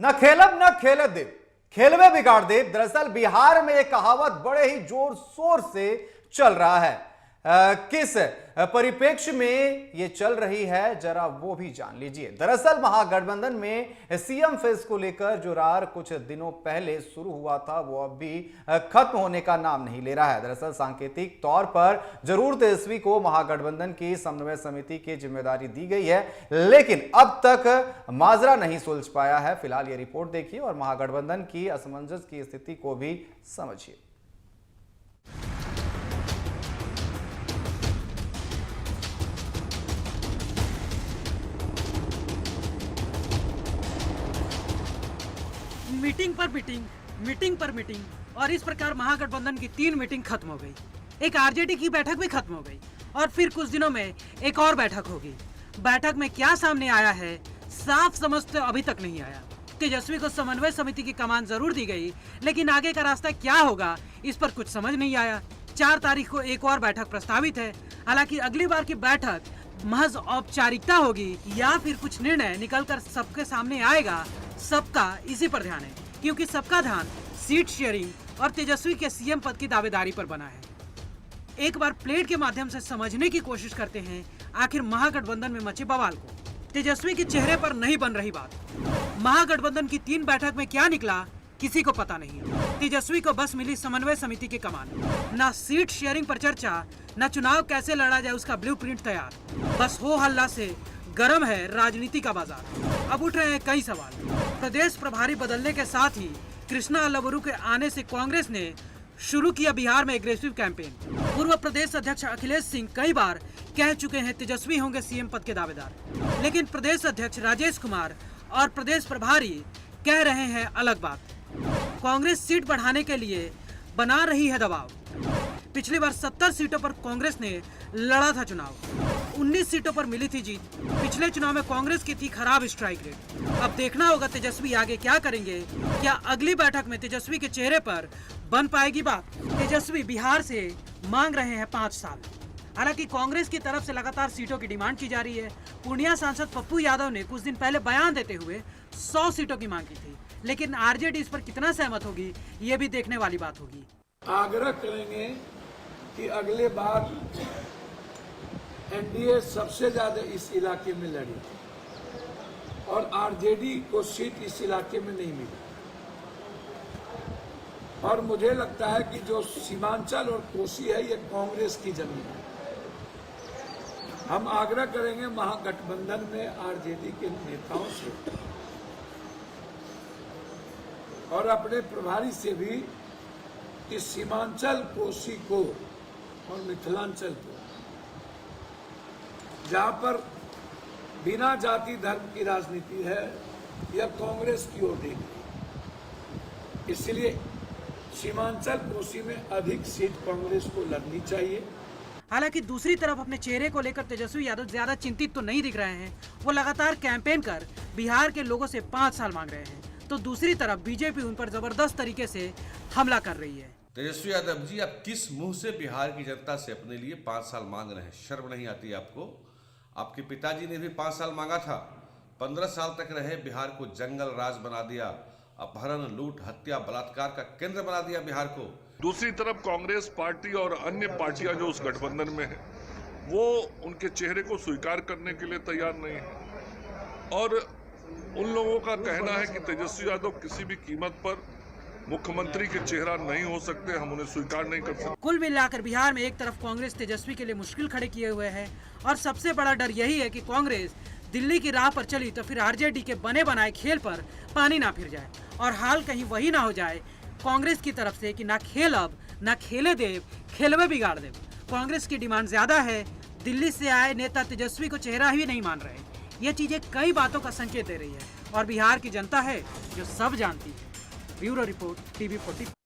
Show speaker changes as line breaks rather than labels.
न खेलब न खेले देव, खेलवे बिगाड़ देव। दरअसल बिहार में एक कहावत बड़े ही जोर शोर से चल रहा है। किस परिप्रेक्ष्य में ये चल रही है जरा वो भी जान लीजिए। दरअसल महागठबंधन में सीएम फेस को लेकर जो रार कुछ दिनों पहले शुरू हुआ था वो अब भी खत्म होने का नाम नहीं ले रहा है। दरअसल सांकेतिक तौर पर जरूर तेजस्वी को महागठबंधन की समन्वय समिति की जिम्मेदारी दी गई है, लेकिन अब तक माजरा नहीं सुलझ पाया है। फिलहाल ये रिपोर्ट देखिए और महागठबंधन की असमंजस की स्थिति को भी समझिए।
मीटिंग पर मीटिंग, मीटिंग पर मीटिंग और इस प्रकार महागठबंधन की 3 मीटिंग खत्म हो गई। एक आरजेडी की बैठक भी खत्म हो गई और फिर कुछ दिनों में एक और बैठक होगी। बैठक में क्या सामने आया है साफ समझ तो अभी तक नहीं आया। तेजस्वी को समन्वय समिति की कमान जरूर दी गई, लेकिन आगे का रास्ता क्या होगा इस पर कुछ समझ नहीं आया। 4 तारीख को एक और बैठक प्रस्तावित है। हालांकि अगली बार की बैठक महज औपचारिकता होगी या फिर कुछ निर्णय निकलकर सबके सामने आएगा, सबका इसी पर ध्यान है, क्योंकि सबका ध्यान सीट शेयरिंग और तेजस्वी के सीएम पद की दावेदारी पर बना है। एक बार प्लेट के माध्यम से समझने की कोशिश करते हैं आखिर महागठबंधन में मचे बवाल को। तेजस्वी के चेहरे पर नहीं बन रही बात। महागठबंधन की 3 बैठक में क्या निकला किसी को पता नहीं। तेजस्वी को बस मिली समन्वय समिति की कमान, ना सीट शेयरिंग पर चर्चा, न चुनाव कैसे लड़ा जाए उसका ब्लूप्रिंट तैयार। बस हो हल्ला से गर्म है राजनीति का बाजार। अब उठ रहे हैं कई सवाल। प्रदेश प्रभारी बदलने के साथ ही कृष्णा लबरू के आने से कांग्रेस ने शुरू किया बिहार में एग्रेसिव कैंपेन। पूर्व प्रदेश अध्यक्ष अखिलेश सिंह कई बार कह चुके हैं तेजस्वी होंगे सीएम पद के दावेदार, लेकिन प्रदेश अध्यक्ष राजेश कुमार और प्रदेश प्रभारी कह रहे हैं अलग बात। कांग्रेस सीट बढ़ाने के लिए बना रही है दबाव। पिछली बार 70 सीटों पर कांग्रेस ने लड़ा था चुनाव, 19 सीटों पर मिली थी जीत। पिछले चुनाव में कांग्रेस की थी खराब स्ट्राइक रेट। अब देखना होगा तेजस्वी आगे क्या करेंगे। क्या अगली बैठक में तेजस्वी के चेहरे पर बन पाएगी बात। तेजस्वी बिहार से मांग रहे हैं 5 साल। हालांकि कांग्रेस की तरफ से लगातार सीटों की डिमांड की जा रही है। पूर्णिया सांसद पप्पू यादव ने कुछ दिन पहले बयान देते हुए 100 सीटों की मांग की थी, लेकिन आरजेडी इस पर कितना सहमत होगी ये भी देखने वाली बात होगी।
आग्रह करेंगे कि अगले बार एनडीए सबसे ज्यादा इस इलाके में लड़ी और आरजेडी को सीट इस इलाके में नहीं मिली। और मुझे लगता है कि जो सीमांचल और कोसी है ये कांग्रेस की जमीन है। हम आग्रह करेंगे महागठबंधन में आरजेडी के नेताओं से और अपने प्रभारी से भी कि सीमांचल कोसी को और मिथिलांचल को, जहां पर बिना जाति धर्म की राजनीति है, यह कांग्रेस की ओर देगी। इसलिए सीमांचल कोसी में अधिक सीट कांग्रेस को लड़नी चाहिए।
हालांकि दूसरी तरफ अपने चेहरे को लेकर तेजस्वी यादव ज्यादा चिंतित तो नहीं दिख रहे हैं। वो लगातार कैंपेन कर बिहार के लोगों से 5 साल मांग रहे हैं, तो दूसरी तरफ बीजेपी उन पर जबरदस्त तरीके से हमला कर रही है।
तेजस्वी यादव जी, आप किस मुंह से बिहार की जनता से अपने लिए 5 साल मांग रहे हैं? शर्म नहीं आती आपको? आपके पिताजी ने भी 5 साल मांगा था। 15 साल तक रहे, बिहार को जंगल राज बना दिया, अपहरण, लूट, हत्या, बलात्कार का केंद्र बना दिया बिहार को।
दूसरी तरफ कांग्रेस पार्टी और अन्य पार्टियां जो उस गठबंधन में है, वो उनके चेहरे को स्वीकार करने के लिए तैयार नहीं है और उन लोगों का कहना है कि तेजस्वी यादव किसी भी कीमत पर मुख्यमंत्री के चेहरा नहीं हो सकते, हम उन्हें स्वीकार नहीं कर सकते।
कुल मिलाकर बिहार में एक तरफ कांग्रेस तेजस्वी के लिए मुश्किल खड़े किए हुए है और सबसे बड़ा डर यही है कि कांग्रेस दिल्ली की राह पर चली तो फिर आरजेडी के बने बनाए खेल पर पानी ना फिर जाए और हाल कहीं वही ना हो जाए कांग्रेस की तरफ से कि ना खेल अब ना खेले देव, खेलवे बिगाड़ देव। कांग्रेस की डिमांड ज्यादा है। दिल्ली से आए नेता तेजस्वी को चेहरा ही नहीं मान रहे। ये चीजें कई बातों का संकेत दे रही है और बिहार की जनता है जो सब जानती है। Bureau report, TV40।